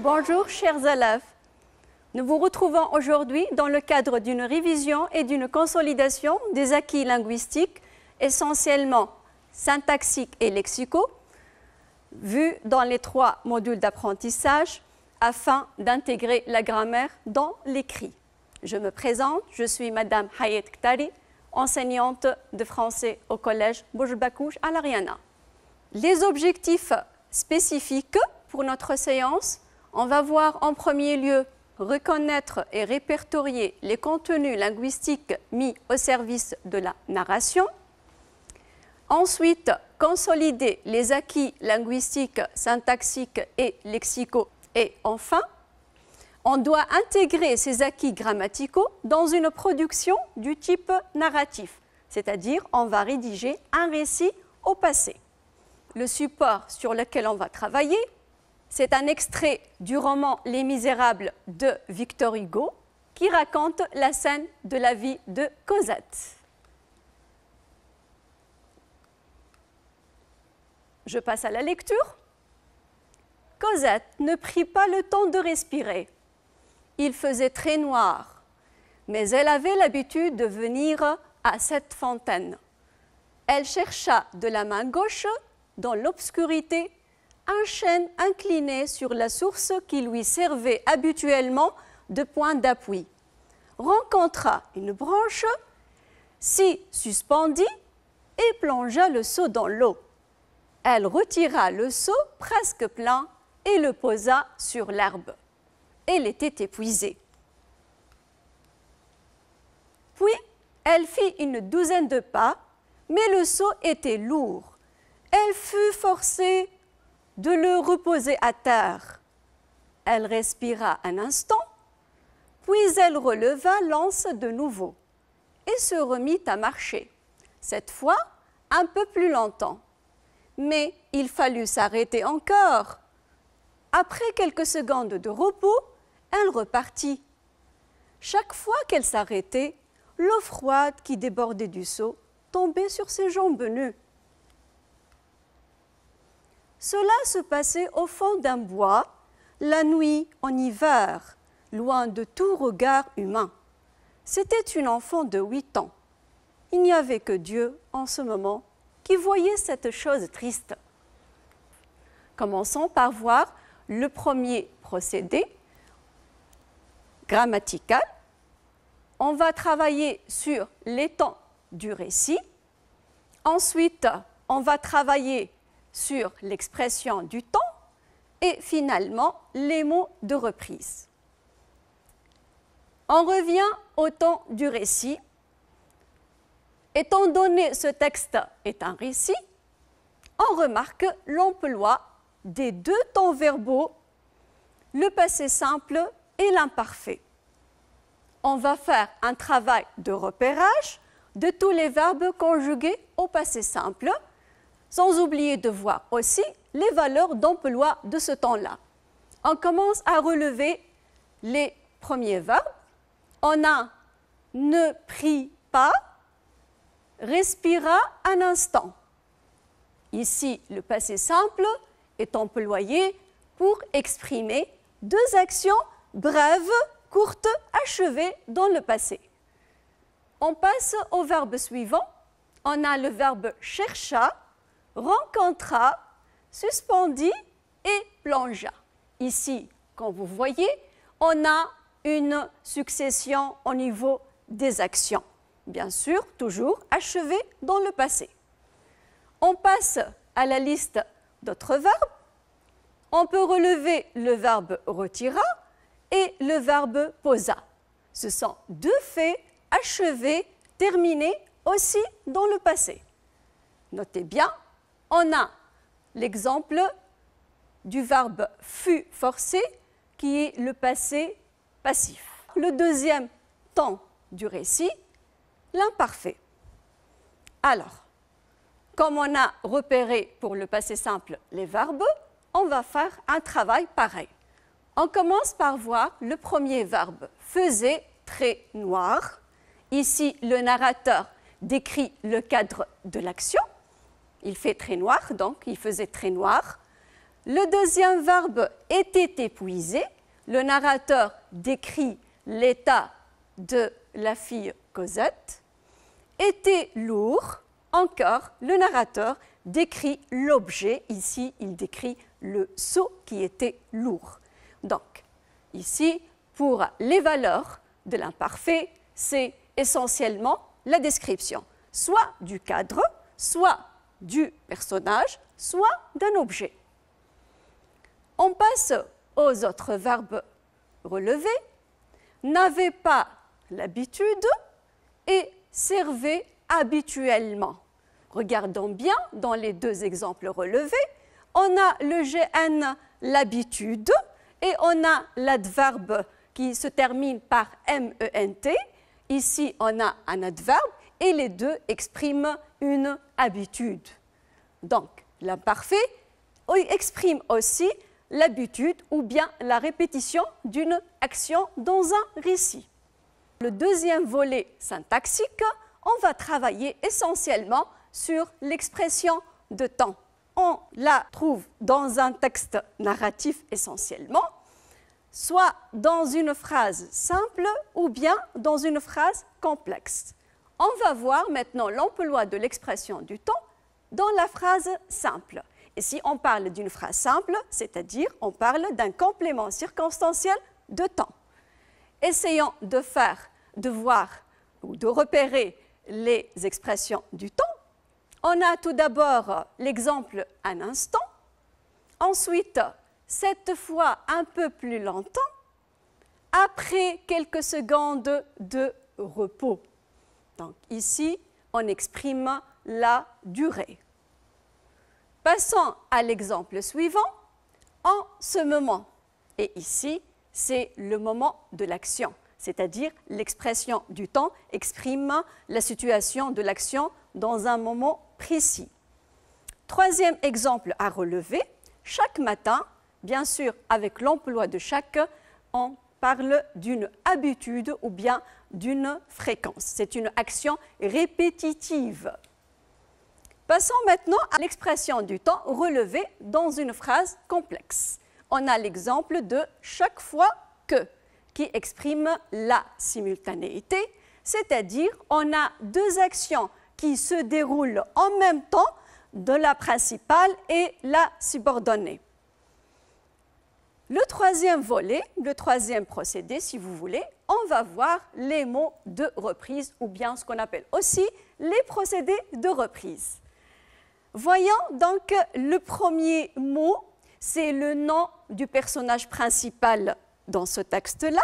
Bonjour chers élèves, nous vous retrouvons aujourd'hui dans le cadre d'une révision et d'une consolidation des acquis linguistiques, essentiellement syntaxiques et lexicaux, vus dans les 3 modules d'apprentissage afin d'intégrer la grammaire dans l'écrit. Je me présente, je suis Madame Hayet Ktari, enseignante de français au collège Bourbakouche à l'Ariana. Les objectifs spécifiques pour notre séance, on va voir en premier lieu reconnaître et répertorier les contenus linguistiques mis au service de la narration. Ensuite, consolider les acquis linguistiques, syntaxiques et lexicaux. Et enfin, on doit intégrer ces acquis grammaticaux dans une production du type narratif, c'est-à-dire on va rédiger un récit au passé. Le support sur lequel on va travailler, c'est un extrait du roman Les Misérables de Victor Hugo qui raconte la scène de la vie de Cosette. Je passe à la lecture. Cosette ne prit pas le temps de respirer. Il faisait très noir, mais elle avait l'habitude de venir à cette fontaine. Elle chercha de la main gauche, dans l'obscurité, un chêne incliné sur la source qui lui servait habituellement de point d'appui. Rencontra une branche, s'y suspendit et plongea le seau dans l'eau. Elle retira le seau presque plein et le posa sur l'herbe. Elle était épuisée. Puis, elle fit une douzaine de pas, mais le seau était lourd. Elle fut forcée de le reposer à terre. Elle respira un instant, puis elle releva l'anse de nouveau et se remit à marcher, cette fois un peu plus longtemps. Mais il fallut s'arrêter encore. Après quelques secondes de repos, elle repartit. Chaque fois qu'elle s'arrêtait, l'eau froide qui débordait du seau tombait sur ses jambes nues. Cela se passait au fond d'un bois, la nuit en hiver, loin de tout regard humain. C'était une enfant de 8 ans. Il n'y avait que Dieu, en ce moment, qui voyait cette chose triste. Commençons par voir le premier procédé grammatical. On va travailler sur les temps du récit. Ensuite, on va travailler sur l'expression du temps et finalement les mots de reprise. On revient au temps du récit. Étant donné ce texte est un récit, on remarque l'emploi des 2 temps verbaux, le passé simple et l'imparfait. On va faire un travail de repérage de tous les verbes conjugués au passé simple, sans oublier de voir aussi les valeurs d'emploi de ce temps-là. On commence à relever les premiers verbes. On a ne prit pas, respira un instant. Ici, le passé simple est employé pour exprimer 2 actions brèves, courtes, achevées dans le passé. On passe au verbe suivant. On a le verbe chercha, rencontra, suspendit et plongea. Ici, comme vous voyez, on a une succession au niveau des actions. Bien sûr, toujours achevées dans le passé. On passe à la liste d'autres verbes. On peut relever le verbe retira et le verbe posa. Ce sont 2 faits achevés, terminés aussi dans le passé. Notez bien, on a l'exemple du verbe fut forcé qui est le passé passif. Le deuxième temps du récit, l'imparfait. Alors, comme on a repéré pour le passé simple les verbes, on va faire un travail pareil. On commence par voir le premier verbe, faisait très noir. Ici, le narrateur décrit le cadre de l'action. Il fait très noir, donc il faisait très noir. le deuxième verbe était épuisé. Le narrateur décrit l'état de la fille Cosette. Était lourd. Encore, le narrateur décrit l'objet. Ici, il décrit le seau qui était lourd. Donc, ici, pour les valeurs de l'imparfait, c'est essentiellement la description, soit du cadre, soit du personnage, soit d'un objet. On passe aux autres verbes relevés. N'avait pas l'habitude et servait habituellement. Regardons bien dans les deux exemples relevés. On a le GN, l'habitude, et on a l'adverbe qui se termine par MENT. Ici, on a un adverbe et les deux expriment une habitude. Donc, l'imparfait exprime aussi l'habitude ou bien la répétition d'une action dans un récit. Le deuxième volet syntaxique, on va travailler essentiellement sur l'expression de temps. On la trouve dans un texte narratif essentiellement, soit dans une phrase simple ou bien dans une phrase complexe. On va voir maintenant l'emploi de l'expression du temps dans la phrase simple. Et si on parle d'une phrase simple, c'est-à-dire on parle d'un complément circonstanciel de temps. Essayons de voir ou de repérer les expressions du temps. On a tout d'abord l'exemple un instant, ensuite cette fois un peu plus longtemps, après quelques secondes de repos. Donc ici, on exprime la durée. Passons à l'exemple suivant, en ce moment. Et ici, c'est le moment de l'action, c'est-à-dire l'expression du temps exprime la situation de l'action dans un moment précis. Troisième exemple à relever, chaque matin, bien sûr avec l'emploi de chaque, on parle d'une habitude ou bien d'une fréquence. C'est une action répétitive. Passons maintenant à l'expression du temps relevée dans une phrase complexe. On a l'exemple de « chaque fois que » qui exprime la simultanéité, c'est-à-dire on a deux actions qui se déroulent en même temps de la principale et la subordonnée. Le troisième volet, le troisième procédé, si vous voulez, on va voir les mots de reprise ou bien ce qu'on appelle aussi les procédés de reprise. Voyons donc le premier mot, c'est le nom du personnage principal dans ce texte-là,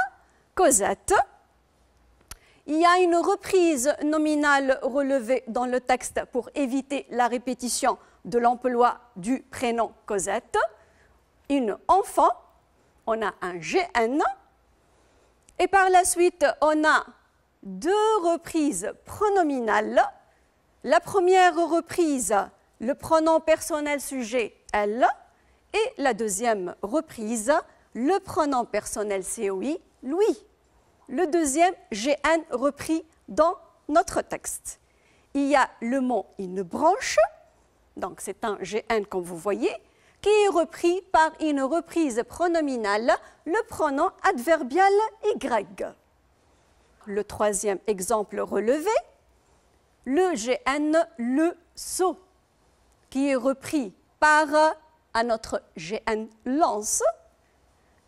Cosette. Il y a une reprise nominale relevée dans le texte pour éviter la répétition de l'emploi du prénom Cosette. Une enfant, on a un GN. Et par la suite, on a deux reprises pronominales. La première reprise, le pronom personnel sujet elle, et la deuxième reprise, le pronom personnel COI, lui. Le deuxième GN repris dans notre texte. Il y a le mot une branche, donc c'est un GN comme vous voyez, qui est repris par une reprise pronominale, le pronom adverbial Y. Le troisième exemple relevé, le GN, le seau, qui est repris par un autre GN lance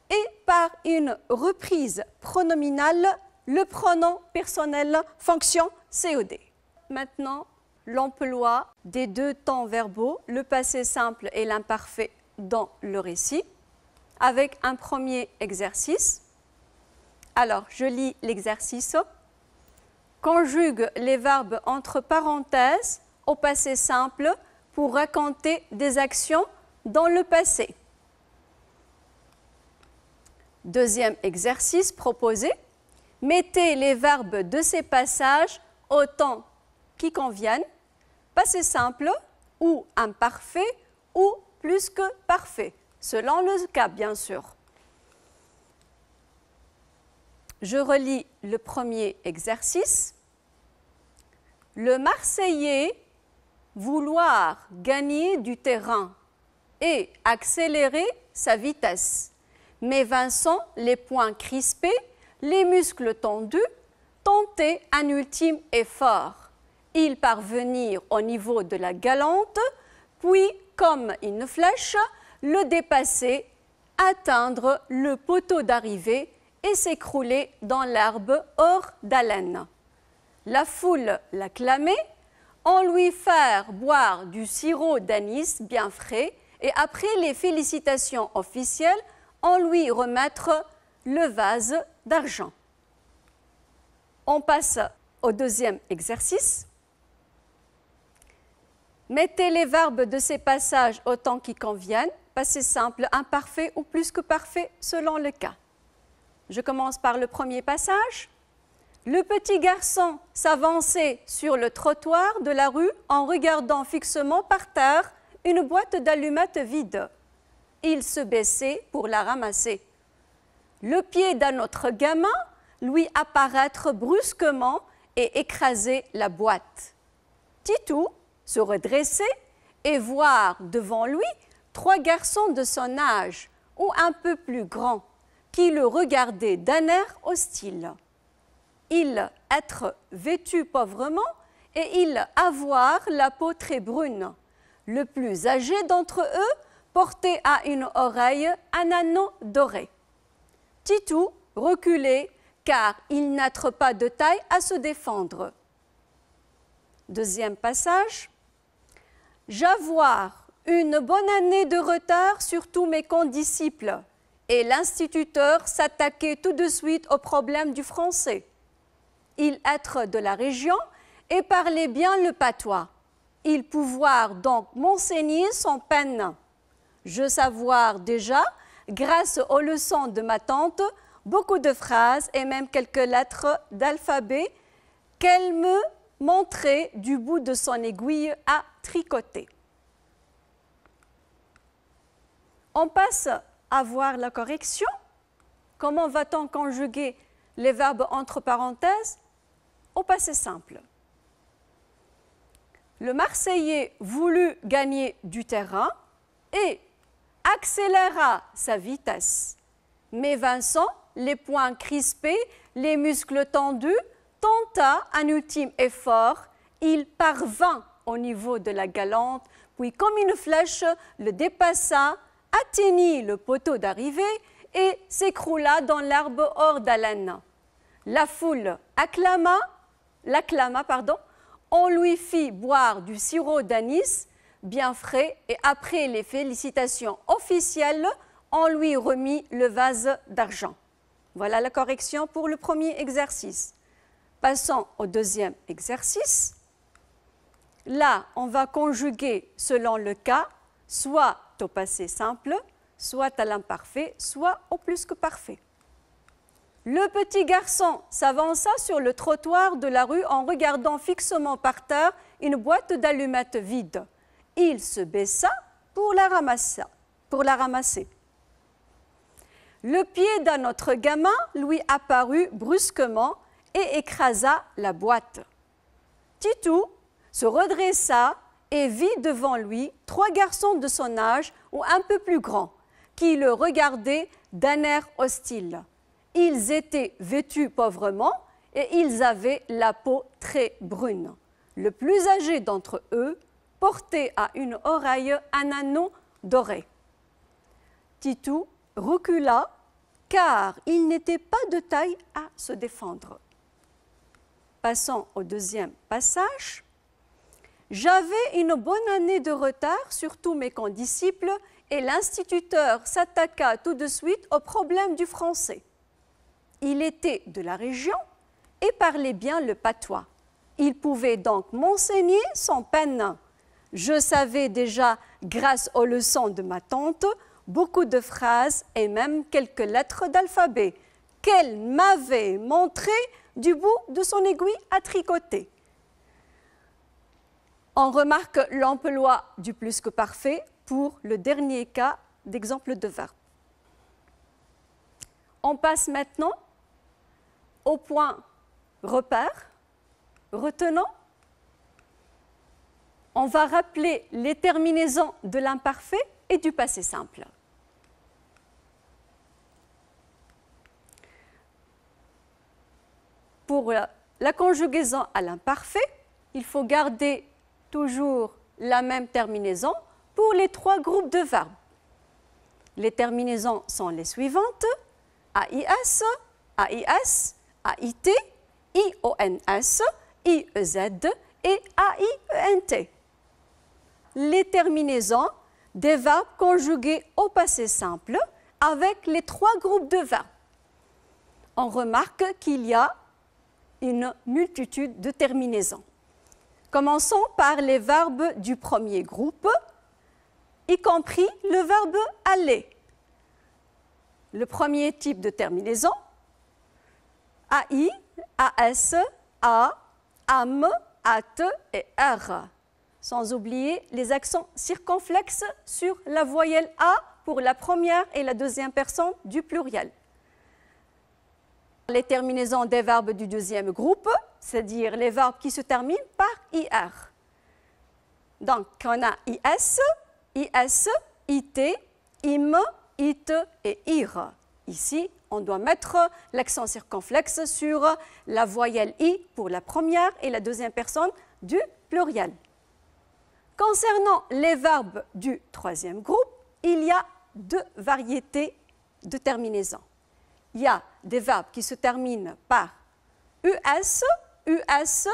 et par une reprise pronominale, le pronom personnel fonction COD. Maintenant, l'emploi des deux temps verbaux, le passé simple et l'imparfait dans le récit, avec un premier exercice. Alors, je lis l'exercice. Conjugue les verbes entre parenthèses au passé simple pour raconter des actions dans le passé. Deuxième exercice proposé. Mettez les verbes de ces passages au temps qui conviennent, passé simple ou imparfait ou plus que parfait, selon le cas bien sûr. Je relis le premier exercice. Le Marseillais vouloir gagner du terrain et accélérer sa vitesse. Mais Vincent, les poings crispés, les muscles tendus, tentait un ultime effort. Il parvenir au niveau de la Galante, puis, comme une flèche, le dépasser, atteindre le poteau d'arrivée et s'écrouler dans l'herbe hors d'haleine. La foule l'acclamait, on lui faire boire du sirop d'anis bien frais et après les félicitations officielles, on lui remettre le vase d'argent. On passe au deuxième exercice. Mettez les verbes de ces passages au temps qui conviennent, passé simple, imparfait ou plus que parfait selon le cas. Je commence par le premier passage. Le petit garçon s'avançait sur le trottoir de la rue en regardant fixement par terre une boîte d'allumettes vide. Il se baissait pour la ramasser. Le pied d'un autre gamin lui apparaître brusquement et écraser la boîte. Titou se redressait et voir devant lui 3 garçons de son âge ou un peu plus grands qui le regardaient d'un air hostile. Il être vêtu pauvrement et il avoir la peau très brune. Le plus âgé d'entre eux portait à une oreille un anneau doré. Titou reculait car il n'être pas de taille à se défendre. Deuxième passage. J'avoir une bonne année de retard sur tous mes condisciples et l'instituteur s'attaquait tout de suite au problème du français. Il être de la région et parlait bien le patois. Il pouvoir donc m'enseigner sans peine. Je savoir déjà, grâce aux leçons de ma tante, beaucoup de phrases et même quelques lettres d'alphabet qu'elle me montrait du bout de son aiguille à tricoter. On passe à voir la correction. Comment va-t-on conjuguer les verbes entre parenthèses au passé simple? Le Marseillais voulut gagner du terrain et accéléra sa vitesse. Mais Vincent, les poings crispés, les muscles tendus, tenta un ultime effort. Il parvint au niveau de la Galante, puis comme une flèche, le dépassa, atteignit le poteau d'arrivée et s'écroula dans l'herbe hors d'haleine. La foule l'acclama, on lui fit boire du sirop d'anis bien frais et après les félicitations officielles, on lui remit le vase d'argent. Voilà la correction pour le premier exercice. Passons au deuxième exercice. Là, on va conjuguer selon le cas, soit au passé simple, soit à l'imparfait, soit au plus que parfait. Le petit garçon s'avança sur le trottoir de la rue en regardant fixement par terre une boîte d'allumettes vide. Il se baissa pour la ramasser. Le pied d'un autre gamin lui apparut brusquement et écrasa la boîte. Titou se redressa et vit devant lui 3 garçons de son âge ou un peu plus grands, qui le regardaient d'un air hostile. Ils étaient vêtus pauvrement et ils avaient la peau très brune. Le plus âgé d'entre eux portait à une oreille un anneau doré. Titou recula car il n'était pas de taille à se défendre. Passons au deuxième passage. J'avais une bonne année de retard sur tous mes condisciples et l'instituteur s'attaqua tout de suite au problème du français. Il était de la région et parlait bien le patois. Il pouvait donc m'enseigner sans peine. Je savais déjà, grâce aux leçons de ma tante, beaucoup de phrases et même quelques lettres d'alphabet qu'elle m'avait montrées du bout de son aiguille à tricoter. On remarque l'emploi du plus que parfait pour le dernier cas d'exemple de verbe. On passe maintenant au point repère. Retenons. On va rappeler les terminaisons de l'imparfait et du passé simple. Pour la conjugaison à l'imparfait, il faut garder toujours la même terminaison pour les 3 groupes de verbes. Les terminaisons sont les suivantes: AIS, AIS, AIT, IONS, IEZ et AIENT. Les terminaisons des verbes conjugués au passé simple avec les 3 groupes de verbes. On remarque qu'il y a une multitude de terminaisons. Commençons par les verbes du premier groupe, y compris le verbe aller. Le premier type de terminaison, AI, AS, A, AM, AT et R. Sans oublier les accents circonflexes sur la voyelle A pour la première et la deuxième personne du pluriel. Les terminaisons des verbes du deuxième groupe, c'est-à-dire les verbes qui se terminent par IR. Donc, on a IS, IS, IT, IM, IT et IR. Ici, on doit mettre l'accent circonflexe sur la voyelle I pour la première et la deuxième personne du pluriel. Concernant les verbes du troisième groupe, il y a 2 variétés de terminaison. Il y a des verbes qui se terminent par US, US,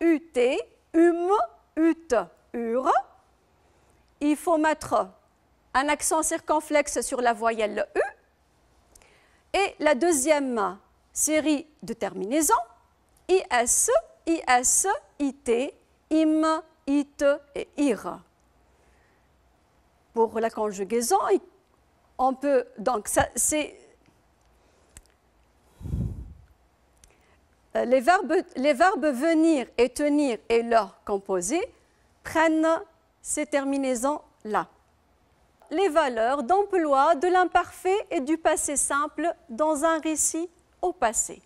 UT, UT, UR. Il faut mettre un accent circonflexe sur la voyelle U. Et la deuxième série de terminaisons, IS, IS, IT, IM, IT et IR. Pour la conjugaison, on peut donc les verbes venir et tenir et leur composé prennent ces terminaisons-là. Les valeurs d'emploi de l'imparfait et du passé simple dans un récit au passé.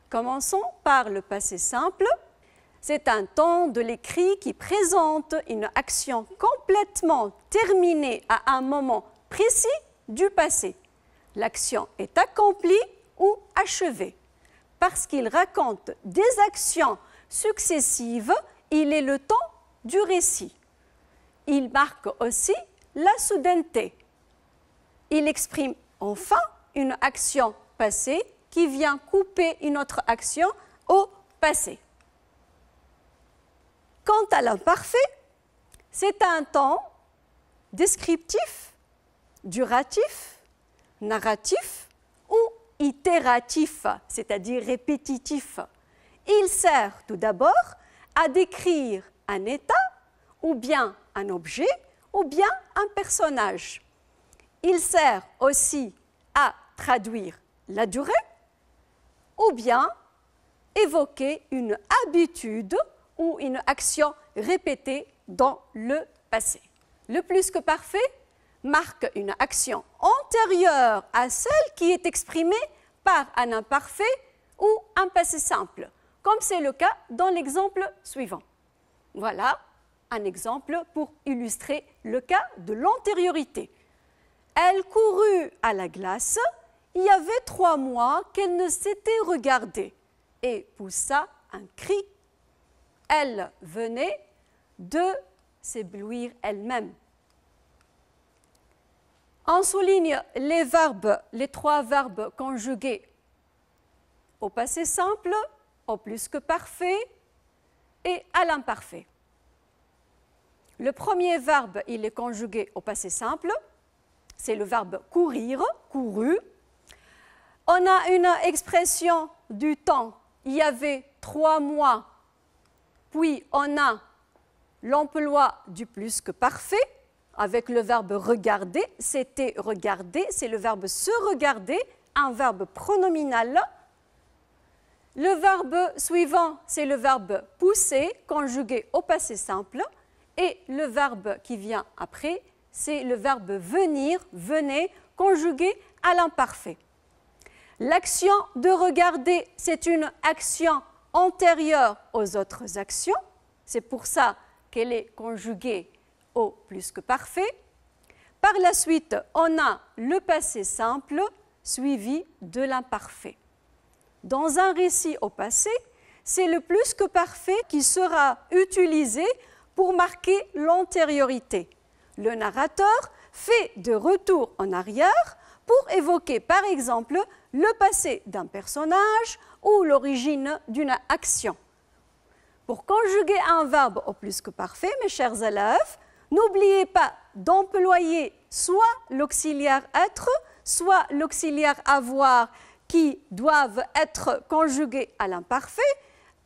Commençons par le passé simple. C'est un temps de l'écrit qui présente une action complètement terminée à un moment précis du passé. L'action est accomplie ou achevée. Parce qu'il raconte des actions successives, il est le temps du récit. Il marque aussi la soudaineté. Il exprime enfin une action passée qui vient couper une autre action au passé. Quant à l'imparfait, c'est un temps descriptif, duratif, narratif ou itératif, c'est-à-dire répétitif. Il sert tout d'abord à décrire un état ou bien un objet ou bien un personnage. Il sert aussi à traduire la durée ou bien évoquer une habitude ou une action répétée dans le passé. Le plus que parfait marque une action antérieure à celle qui est exprimée par un imparfait ou un passé simple, comme c'est le cas dans l'exemple suivant. Voilà un exemple pour illustrer le cas de l'antériorité. Elle courut à la glace, il y avait 3 mois qu'elle ne s'était regardée et poussa un cri. Elle venait de s'éblouir elle-même. On souligne les 3 verbes conjugués au passé simple, au plus que parfait et à l'imparfait. Le premier verbe, il est conjugué au passé simple, c'est le verbe courir, couru. On a une expression du temps, il y avait 3 mois, puis on a l'emploi du plus que parfait, avec le verbe regarder, c'était regarder, c'est le verbe se regarder, un verbe pronominal. Le verbe suivant, c'est le verbe pousser, conjugué au passé simple. Et le verbe qui vient après, c'est le verbe venir, venez, conjugué à l'imparfait. L'action de regarder, c'est une action antérieure aux autres actions. C'est pour ça qu'elle est conjuguée au plus que parfait. Par la suite, on a le passé simple suivi de l'imparfait. Dans un récit au passé, c'est le plus que parfait qui sera utilisé pour marquer l'antériorité. Le narrateur fait de retour en arrière pour évoquer par exemple le passé d'un personnage ou l'origine d'une action. Pour conjuguer un verbe au plus que parfait, mes chers élèves, n'oubliez pas d'employer soit l'auxiliaire être, soit l'auxiliaire avoir qui doivent être conjugués à l'imparfait,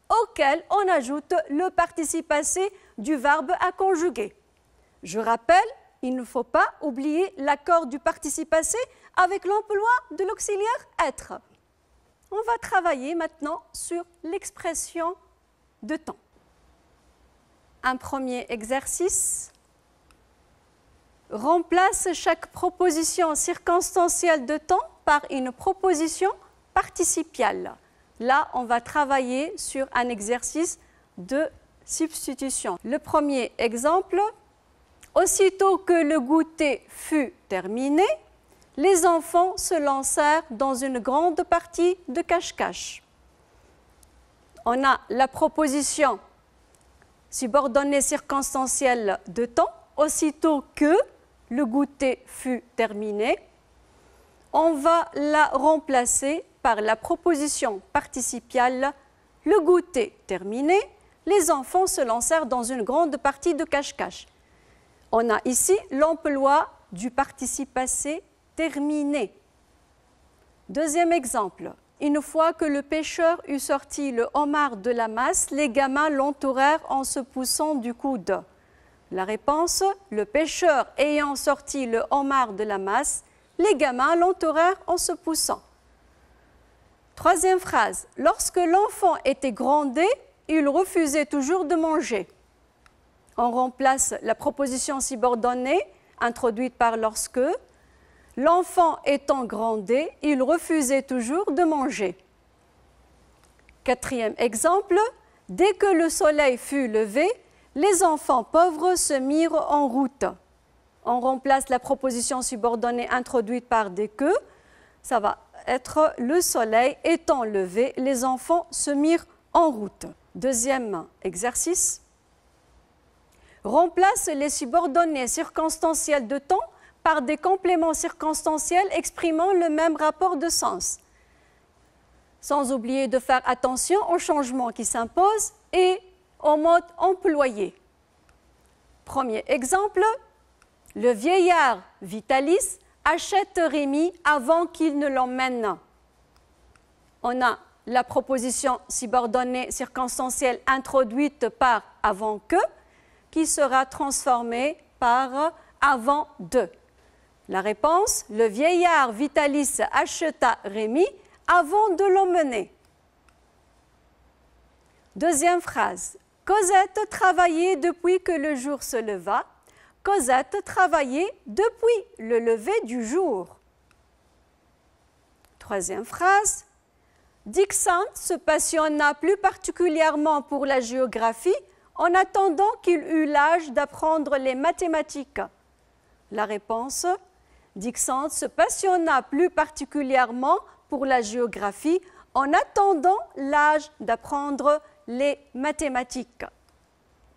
auquel on ajoute le participe passé du verbe à conjuguer. Je rappelle, il ne faut pas oublier l'accord du participe passé avec l'emploi de l'auxiliaire être. On va travailler maintenant sur l'expression de temps. Un premier exercice. Remplace chaque proposition circonstancielle de temps par une proposition participiale. Là, on va travailler sur un exercice de substitution. Le premier exemple, aussitôt que le goûter fut terminé, les enfants se lancèrent dans une grande partie de cache-cache. On a la proposition subordonnée circonstancielle de temps, aussitôt que le goûter fut terminé. On va la remplacer par la proposition participiale « le goûter terminé, les enfants se lancèrent dans une grande partie de cache-cache ». On a ici l'emploi du participe passé terminé. Deuxième exemple. Une fois que le pêcheur eut sorti le homard de la masse, les gamins l'entourèrent en se poussant du coude. La réponse, le pêcheur ayant sorti le homard de la masse, les gamins l'entourèrent en se poussant. Troisième phrase, lorsque l'enfant était grondé, il refusait toujours de manger. On remplace la proposition subordonnée introduite par lorsque. L'enfant étant grondé, il refusait toujours de manger. Quatrième exemple, dès que le soleil fut levé, les enfants pauvres se mirent en route. On remplace la proposition subordonnée introduite par dès que. Ça va être le soleil étant levé, les enfants se mirent en route. Deuxième exercice. Remplace les subordonnées circonstancielles de temps par des compléments circonstanciels exprimant le même rapport de sens. Sans oublier de faire attention aux changements qui s'imposent et au mode employé. Premier exemple, le vieillard Vitalis achète Rémi avant qu'il ne l'emmène. On a la proposition subordonnée circonstancielle introduite par avant que qui sera transformée par avant de. La réponse, le vieillard Vitalis acheta Rémi avant de l'emmener. Deuxième phrase, Cosette travaillait depuis que le jour se leva. Cosette travaillait depuis le lever du jour. Troisième phrase, Dixon se passionna plus particulièrement pour la géographie en attendant qu'il eût l'âge d'apprendre les mathématiques. La réponse, Dixon se passionna plus particulièrement pour la géographie en attendant l'âge d'apprendre les mathématiques.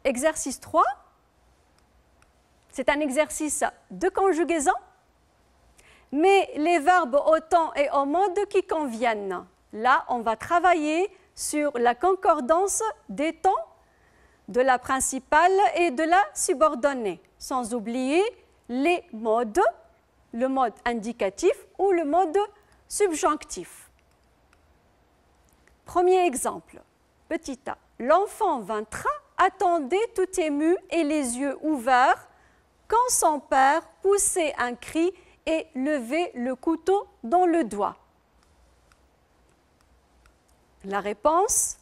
Exercice 3, c'est un exercice de conjugaison, mais les verbes au temps et au mode qui conviennent. Là, on va travailler sur la concordance des temps de la principale et de la subordonnée, sans oublier les modes, le mode indicatif ou le mode subjonctif. Premier exemple, petit a. L'enfant vaincra attendait tout ému et les yeux ouverts quand son père poussait un cri et levait le couteau dans le doigt. La réponse,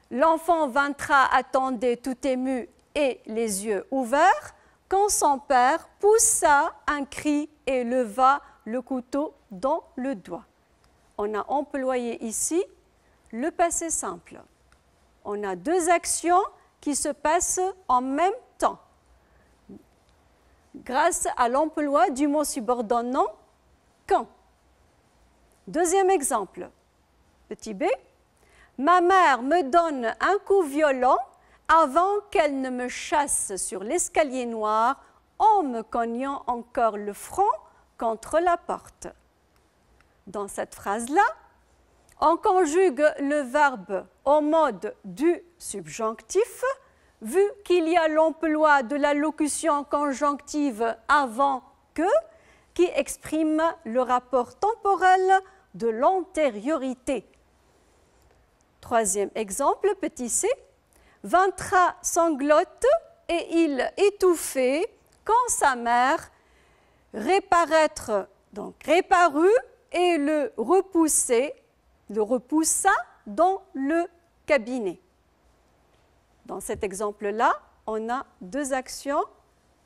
l'enfant vaincra attendait tout ému et les yeux ouverts quand son père poussa un cri et leva le couteau dans le doigt. On a employé ici le passé simple. On a deux actions qui se passent en même temps. grâce à l'emploi du mot subordonnant quand. Deuxième exemple, petit b. Ma mère me donne un coup violent avant qu'elle ne me chasse sur l'escalier noir en me cognant encore le front contre la porte. Dans cette phrase-là, on conjugue le verbe au mode du subjonctif, vu qu'il y a l'emploi de la locution conjonctive avant que, qui exprime le rapport temporel de l'antériorité. Troisième exemple, petit c. Vintra sanglote et il étouffait quand sa mère réparut et le repoussa dans le cabinet. Dans cet exemple-là, on a deux actions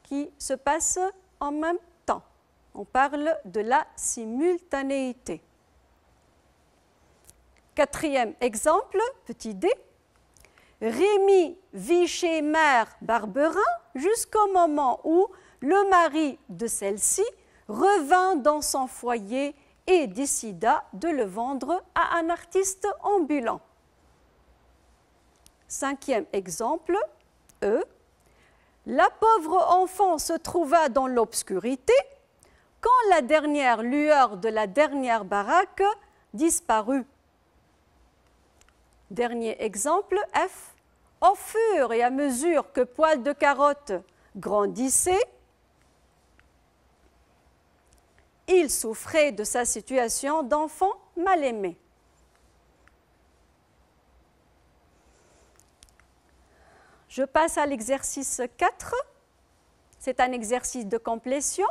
qui se passent en même temps. On parle de la simultanéité. Quatrième exemple, petit d. Rémi vit chez mère Barberin jusqu'au moment où le mari de celle-ci revint dans son foyer et décida de le vendre à un artiste ambulant. Cinquième exemple, E. La pauvre enfant se trouva dans l'obscurité quand la dernière lueur de la dernière baraque disparut. Dernier exemple, F. Au fur et à mesure que Poil de Carotte grandissait, il souffrait de sa situation d'enfant mal aimé. Je passe à l'exercice 4. C'est un exercice de complétion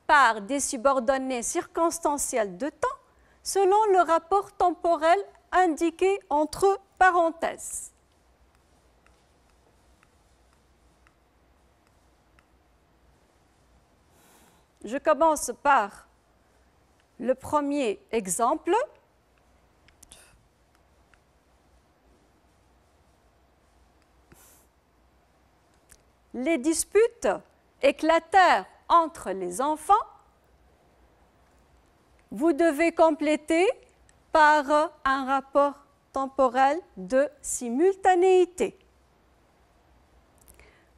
par des subordonnées circonstancielles de temps selon le rapport temporel indiqué entre parenthèses. Je commence par le premier exemple. Les disputes éclatèrent entre les enfants. Vous devez compléter par un rapport temporel de simultanéité.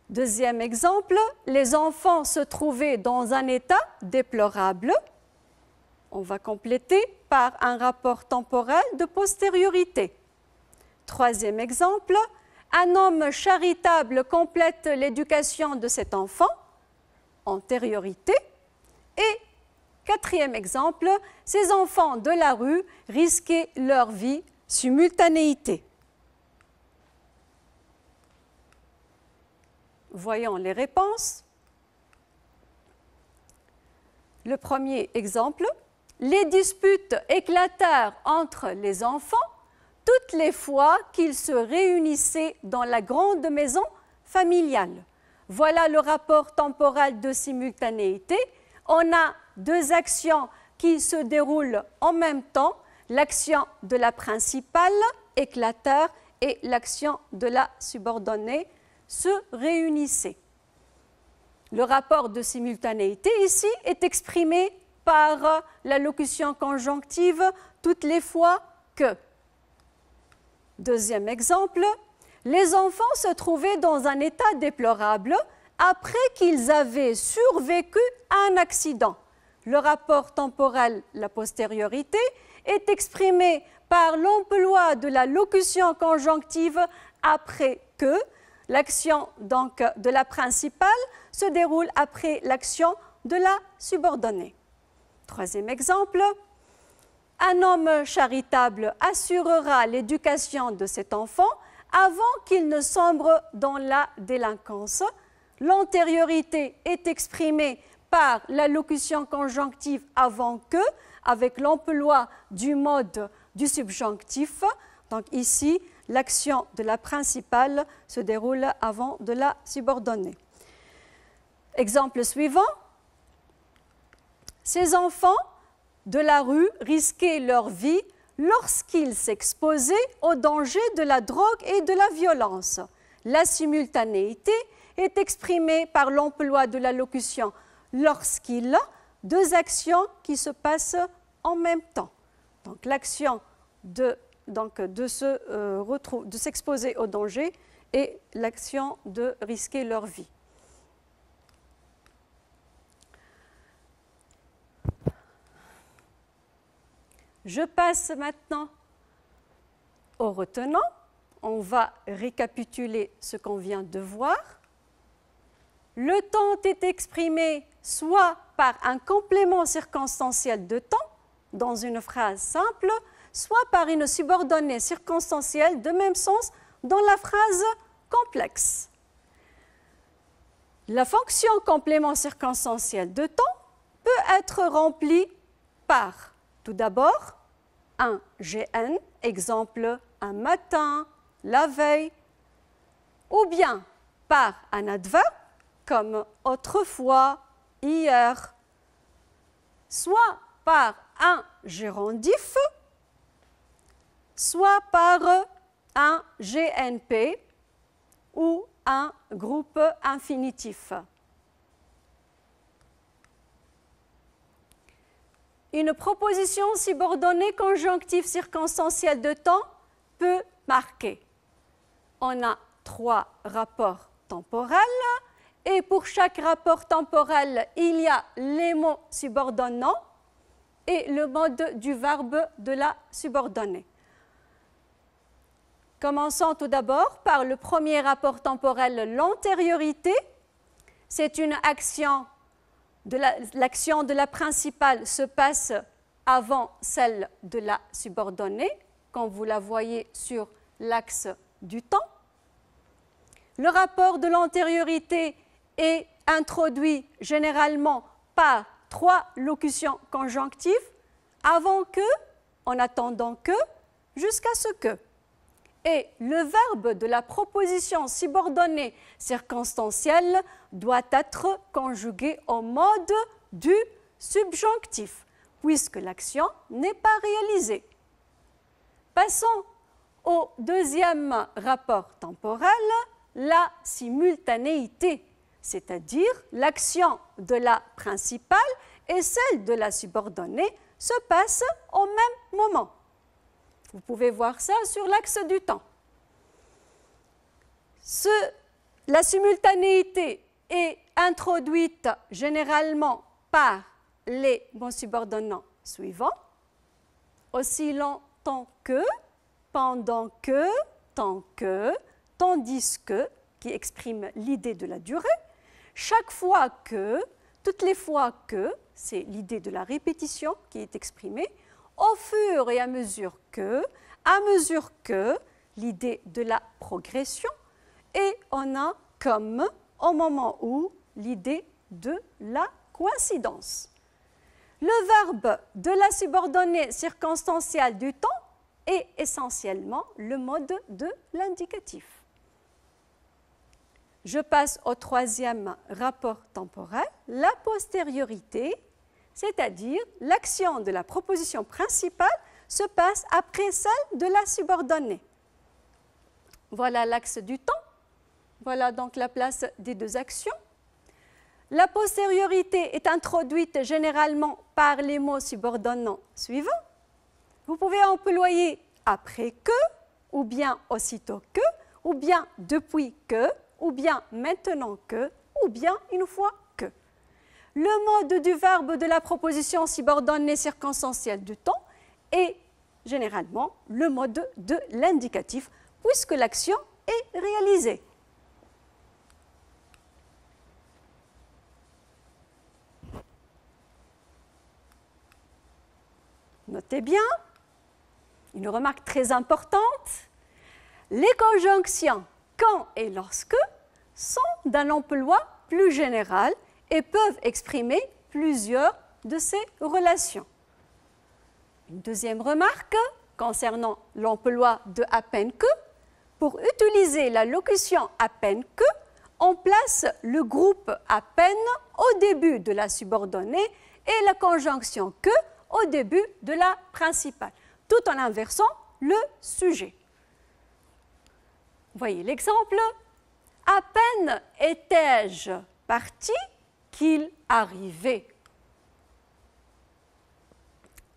Deuxième exemple, les enfants se trouvaient dans un état déplorable. On va compléter par un rapport temporel de postériorité. Troisième exemple, un homme charitable complète l'éducation de cet enfant, antériorité. Et quatrième exemple, ces enfants de la rue risquaient leur vie, simultanéité. Voyons les réponses. Le premier exemple, les disputes éclatèrent entre les enfants toutes les fois qu'ils se réunissaient dans la grande maison familiale. Voilà le rapport temporel de simultanéité. On a deux actions qui se déroulent en même temps, l'action de la principale, éclatèrent, et l'action de la subordonnée, se réunissaient. Le rapport de simultanéité ici est exprimé par la locution conjonctive toutes les fois que. Deuxième exemple, les enfants se trouvaient dans un état déplorable après qu'ils avaient survécu à un accident. Le rapport temporel, la postériorité, est exprimé par l'emploi de la locution conjonctive après que. L'action donc de la principale se déroule après l'action de la subordonnée. Troisième exemple, un homme charitable assurera l'éducation de cet enfant avant qu'il ne sombre dans la délinquance. L'antériorité est exprimée par la locution conjonctive avant que, avec l'emploi du mode du subjonctif. Donc ici, l'action de la principale se déroule avant de la subordonnée. Exemple suivant. Ces enfants de la rue risquaient leur vie lorsqu'ils s'exposaient au danger de la drogue et de la violence. La simultanéité est exprimé par l'emploi de la locution lorsqu'il a deux actions qui se passent en même temps. Donc l'action de s'exposer au danger et l'action de risquer leur vie. Je passe maintenant au retenant. On va récapituler ce qu'on vient de voir. Le temps est exprimé soit par un complément circonstanciel de temps dans une phrase simple, soit par une subordonnée circonstancielle de même sens dans la phrase complexe. La fonction complément circonstanciel de temps peut être remplie par, tout d'abord, un GN, exemple un matin, la veille, ou bien par un adverbe comme autrefois, hier, soit par un gérondif, soit par un GNP ou un groupe infinitif. Une proposition subordonnée conjonctive circonstancielle de temps peut marquer. On a 3 rapports temporels et pour chaque rapport temporel, il y a les mots subordonnants et le mode du verbe de la subordonnée. Commençons tout d'abord par le premier rapport temporel, l'antériorité. C'est une action, l'action de la principale se passe avant celle de la subordonnée, comme vous la voyez sur l'axe du temps. Le rapport de l'antériorité est introduit généralement par 3 locutions conjonctives, avant que, en attendant que, jusqu'à ce que. Et le verbe de la proposition subordonnée circonstancielle doit être conjugué au mode du subjonctif, puisque l'action n'est pas réalisée. Passons au deuxième rapport temporel, la simultanéité, c'est-à-dire l'action de la principale et celle de la subordonnée se passent au même moment. Vous pouvez voir ça sur l'axe du temps. La simultanéité est introduite généralement par les mots subordonnants suivants. Aussi longtemps que, pendant que, tant que, tandis que, qui exprime l'idée de la durée. Chaque fois que, toutes les fois que, c'est l'idée de la répétition qui est exprimée. Au fur et à mesure que, l'idée de la progression, et on a comme, au moment où, l'idée de la coïncidence. Le verbe de la subordonnée circonstancielle du temps est essentiellement le mode de l'indicatif. Je passe au troisième rapport temporel, la postériorité, c'est-à-dire l'action de la proposition principale se passe après celle de la subordonnée. Voilà l'axe du temps, voilà donc la place des deux actions. La postériorité est introduite généralement par les mots subordonnants suivants. Vous pouvez employer après que, ou bien aussitôt que, ou bien depuis que, ou bien maintenant que, ou bien une fois que. Le mode du verbe de la proposition subordonnée circonstancielle du temps est généralement le mode de l'indicatif, puisque l'action est réalisée. Notez bien, une remarque très importante, les conjonctions quand et lorsque sont d'un emploi plus général et peuvent exprimer plusieurs de ces relations. Une deuxième remarque concernant l'emploi de à peine que, pour utiliser la locution à peine que, on place le groupe à peine au début de la subordonnée et la conjonction que au début de la principale, tout en inversant le sujet. Voyez l'exemple. À peine étais-je parti qu'il arrivait.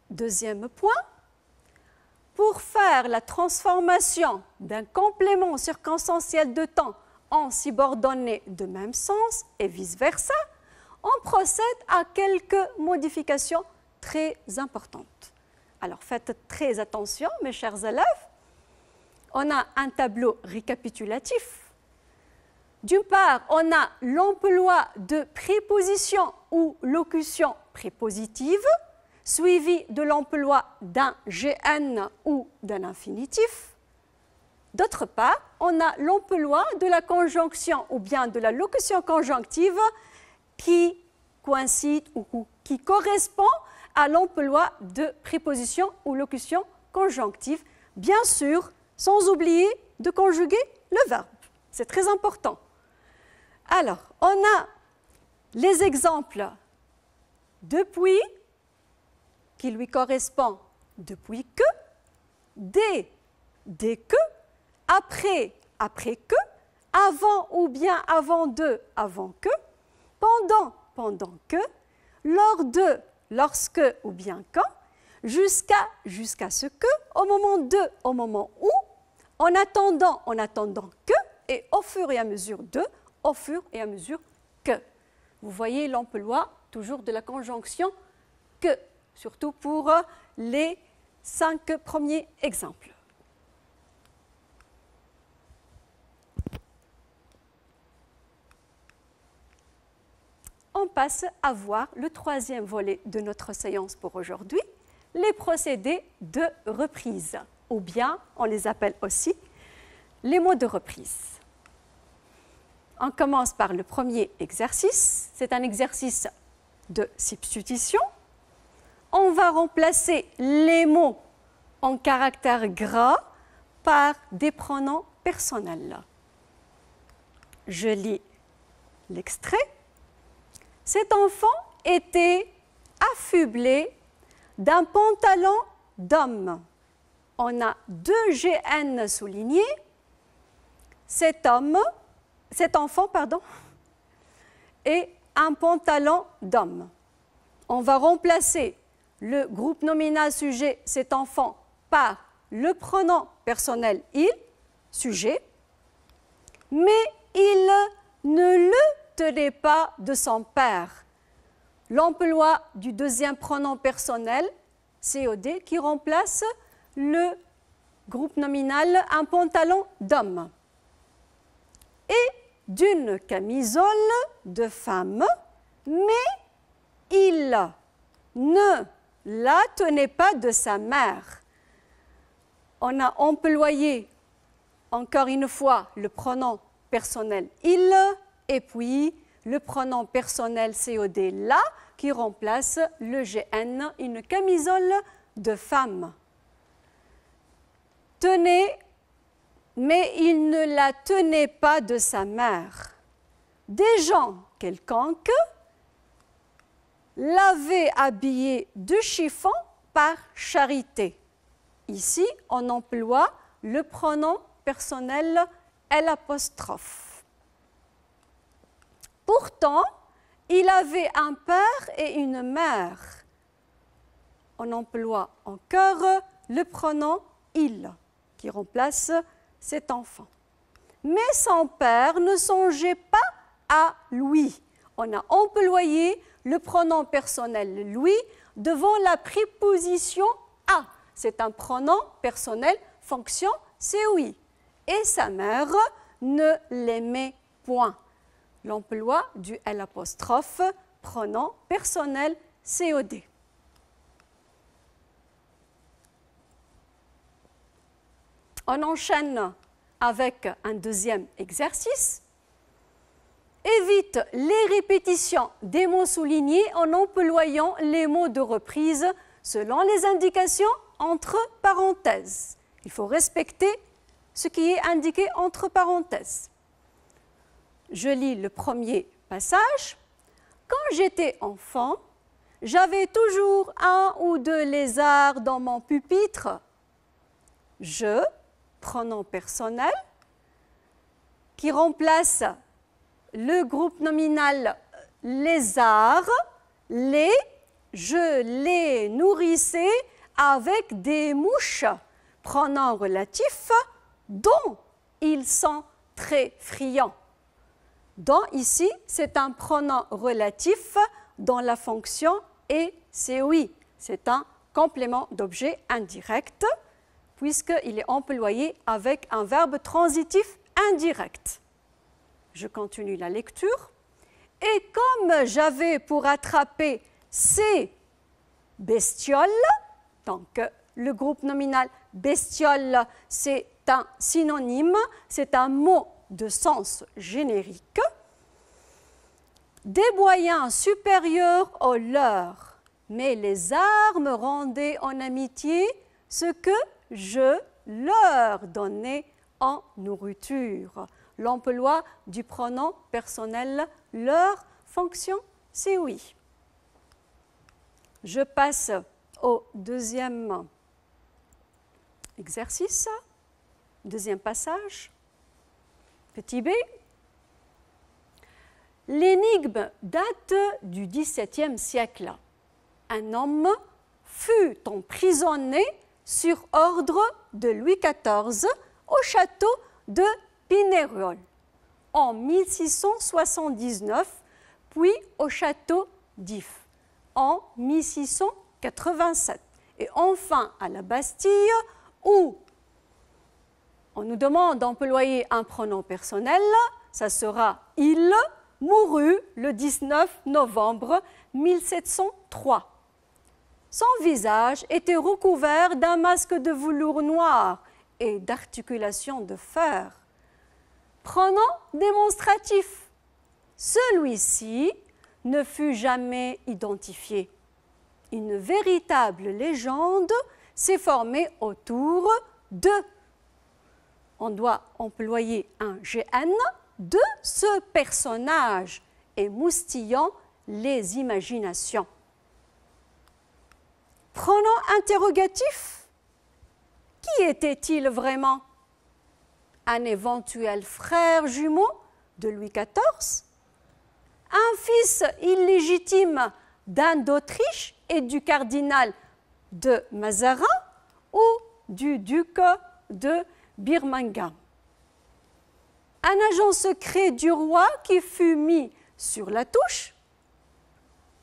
Deuxième point, pour faire la transformation d'un complément circonstanciel de temps en subordonné de même sens et vice-versa, on procède à quelques modifications très importantes. Alors faites très attention, mes chers élèves. On a un tableau récapitulatif. D'une part, on a l'emploi de prépositions ou locutions prépositives, suivi de l'emploi d'un GN ou d'un infinitif. D'autre part, on a l'emploi de la conjonction ou bien de la locution conjonctive qui coïncide ou qui correspond à l'emploi de préposition ou locution conjonctive, bien sûr, sans oublier de conjuguer le verbe. C'est très important. Alors, on a les exemples depuis, qui lui correspond depuis que, dès que, après que, avant ou bien avant que, pendant que, lors de, lorsque ou bien quand, jusqu'à ce que, au moment où, en attendant que, et au fur et à mesure de, au fur et à mesure que. Vous voyez l'emploi toujours de la conjonction que, surtout pour les 5 premiers exemples. On passe à voir le troisième volet de notre séance pour aujourd'hui, les procédés de reprise, ou bien on les appelle aussi les mots de reprise. On commence par le premier exercice. C'est un exercice de substitution. On va remplacer les mots en caractère gras par des pronoms personnels. Je lis l'extrait. Cet enfant était affublé d'un pantalon d'homme. On a 2 GN soulignés. Cet enfant, et un pantalon d'homme. On va remplacer le groupe nominal sujet, cet enfant, par le pronom personnel il, sujet, mais il ne le tenait pas de son père. L'emploi du deuxième pronom personnel, COD, qui remplace le groupe nominal un pantalon d'homme. Et d'une camisole de femme, mais il ne la tenait pas de sa mère. On a employé encore une fois le pronom personnel il et puis le pronom personnel COD la qui remplace le GN, une camisole de femme. Tenez, mais il ne la tenait pas de sa mère. Des gens quelconques l'avaient habillé de chiffon par charité. Ici, on emploie le pronom personnel L'. Pourtant, il avait un père et une mère. On emploie encore le pronom il qui remplace cet enfant. Mais son père ne songeait pas à lui. On a employé le pronom personnel lui devant la préposition à. C'est un pronom personnel fonction COI. Et sa mère ne l'aimait point. L'emploi du L', pronom personnel COD. On enchaîne avec un deuxième exercice. Évite les répétitions des mots soulignés en employant les mots de reprise selon les indications entre parenthèses. Il faut respecter ce qui est indiqué entre parenthèses. Je lis le premier passage. Quand j'étais enfant, j'avais toujours 1 ou 2 lézards dans mon pupitre. Je, pronom personnel, qui remplace le groupe nominal lézard, les, je les nourrissais avec des mouches, pronom relatif dont ils sont très friands. Dont ici, c'est un pronom relatif dont la fonction est COI. C'est un complément d'objet indirect puisqu'il est employé avec un verbe transitif indirect. Je continue la lecture. Et comme j'avais pour attraper ces bestioles, donc le groupe nominal bestiole, c'est un synonyme, c'est un mot de sens générique, des moyens supérieurs aux leurs, mais les armes rendaient en amitié ce que je leur donnais en nourriture. L'emploi du pronom personnel leur, fonction, c'est oui. Je passe au deuxième exercice, deuxième passage. Petit b. L'énigme date du XVIIe siècle. Un homme fut emprisonné sur ordre de Louis XIV au château de Pinerol en 1679, puis au château d'If en 1687 et enfin à la Bastille où on nous demande d'employer un pronom personnel, ça sera « il » mourut le 19 novembre 1703. Son visage était recouvert d'un masque de velours noir et d'articulations de fer. Pronom démonstratif. Celui-ci ne fut jamais identifié. Une véritable légende s'est formée autour de. On doit employer un GN de ce personnage émoustillant les imaginations. Pronom interrogatif. Qui était-il vraiment? Un éventuel frère jumeau de Louis XIV? Un fils illégitime d'Anne d'Autriche et du cardinal de Mazarin ou du duc de Birmingham? Un agent secret du roi qui fut mis sur la touche?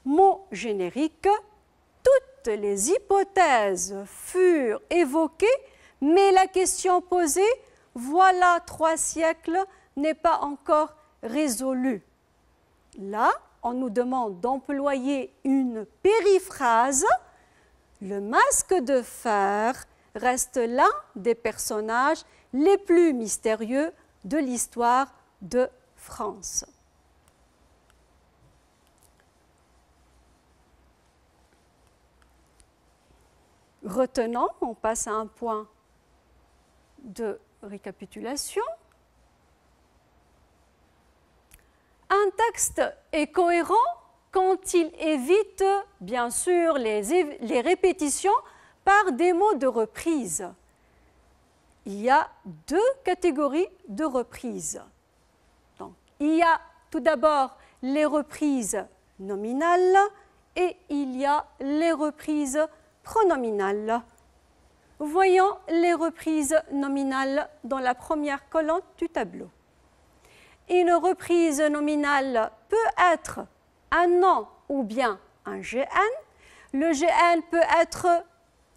Mot générique, toutes les hypothèses furent évoquées, mais la question posée, voilà 3 siècles, n'est pas encore résolue. Là, on nous demande d'employer une périphrase. Le masque de fer reste l'un des personnages les plus mystérieux de l'histoire de France. Retenons, on passe à un point de récapitulation. Un texte est cohérent quand il évite, bien sûr, les répétitions par des mots de reprise. Il y a 2 catégories de reprises. Donc, il y a tout d'abord les reprises nominales et il y a les reprises pronominales. Voyons les reprises nominales dans la première colonne du tableau. Une reprise nominale peut être un nom ou bien un GN. Le GN peut être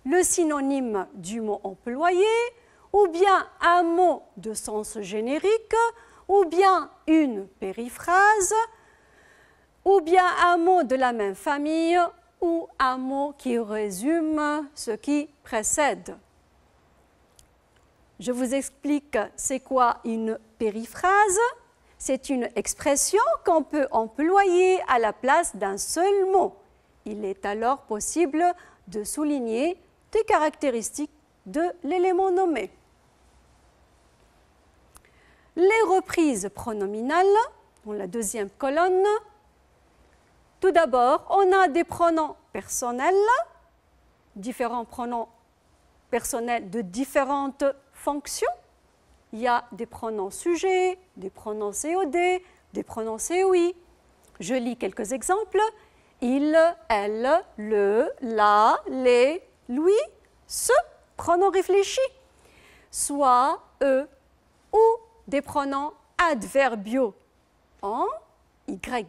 le synonyme du mot employé, ou bien un mot de sens générique, ou bien une périphrase, ou bien un mot de la même famille, ou un mot qui résume ce qui précède. Je vous explique c'est quoi une périphrase. C'est une expression qu'on peut employer à la place d'un seul mot. Il est alors possible de souligner des caractéristiques de l'élément nommé. Les reprises pronominales, dans la deuxième colonne. Tout d'abord, on a des pronoms personnels, différents pronoms personnels de différentes fonctions. il y a des pronoms sujets, des pronoms COD, des pronoms COI. Je lis quelques exemples. Il, elle, le, la, les, lui, ce, pronom réfléchi. Soit, eux, ou des pronoms adverbiaux en Y.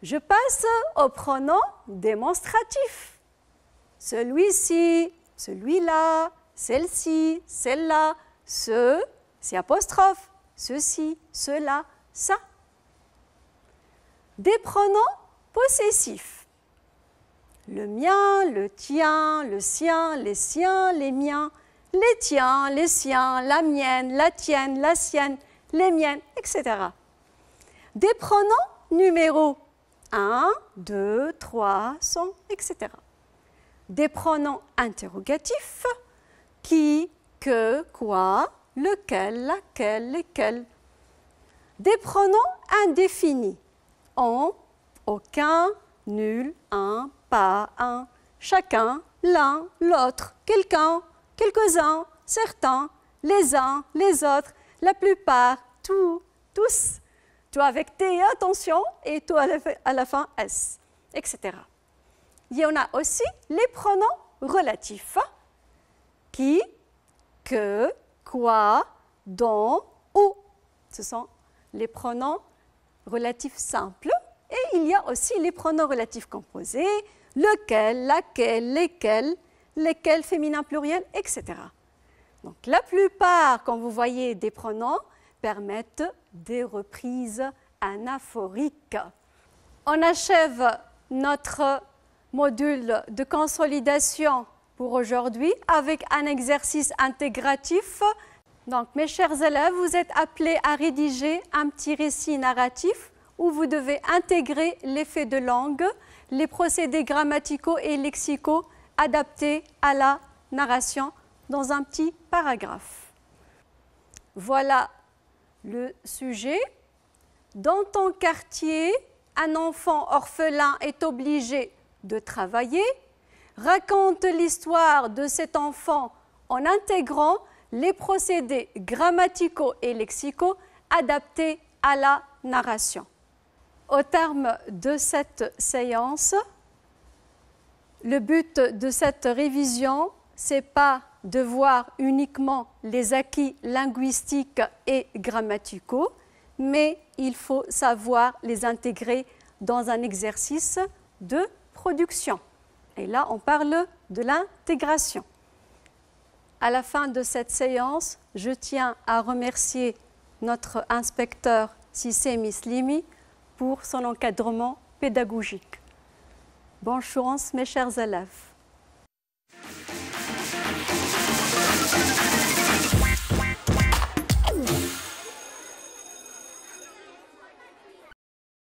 Je passe aux pronoms démonstratifs. Celui-ci, celui-là, celle-ci, celle-là, ce, c'est apostrophe, ceci, cela, ça. Des pronoms possessifs. Le mien, le tien, le sien, les siens, les miens, les tiens, les siens, la mienne, la tienne, la sienne, les miennes, etc. Des pronoms numéraux. 1, 2, 3, 100, etc. Des pronoms interrogatifs. Qui, que, quoi, lequel, laquelle, lesquels. Des pronoms indéfinis. On, aucun, nul, un, pas, un, chacun, l'un, l'autre, quelqu'un, quelques-uns, certains, les uns, les autres, la plupart, tout, tous, tout avec T, attention, et tout à la fin S, etc. Il y en a aussi les pronoms relatifs. Qui, que, quoi, dont, où. Ce sont les pronoms relatifs simples. Et il y a aussi les pronoms relatifs composés, lequel, laquelle, lesquels, lesquels féminin pluriel, etc. Donc la plupart, quand vous voyez des pronoms, permettent des reprises anaphoriques. On achève notre module de consolidation pour aujourd'hui avec un exercice intégratif. Donc, mes chers élèves, vous êtes appelés à rédiger un petit récit narratif où vous devez intégrer les faits de langue, les procédés grammaticaux et lexicaux adaptés à la narration dans un petit paragraphe. Voilà le sujet. Dans ton quartier, un enfant orphelin est obligé de travailler. Raconte l'histoire de cet enfant en intégrant les procédés grammaticaux et lexicaux adaptés à la narration. Au terme de cette séance, le but de cette révision, ce n'est pas de voir uniquement les acquis linguistiques et grammaticaux, mais il faut savoir les intégrer dans un exercice de production. Et là, on parle de l'intégration. À la fin de cette séance, je tiens à remercier notre inspecteur Cissé Mislimi pour son encadrement pédagogique. Bonne chance, mes chers élèves.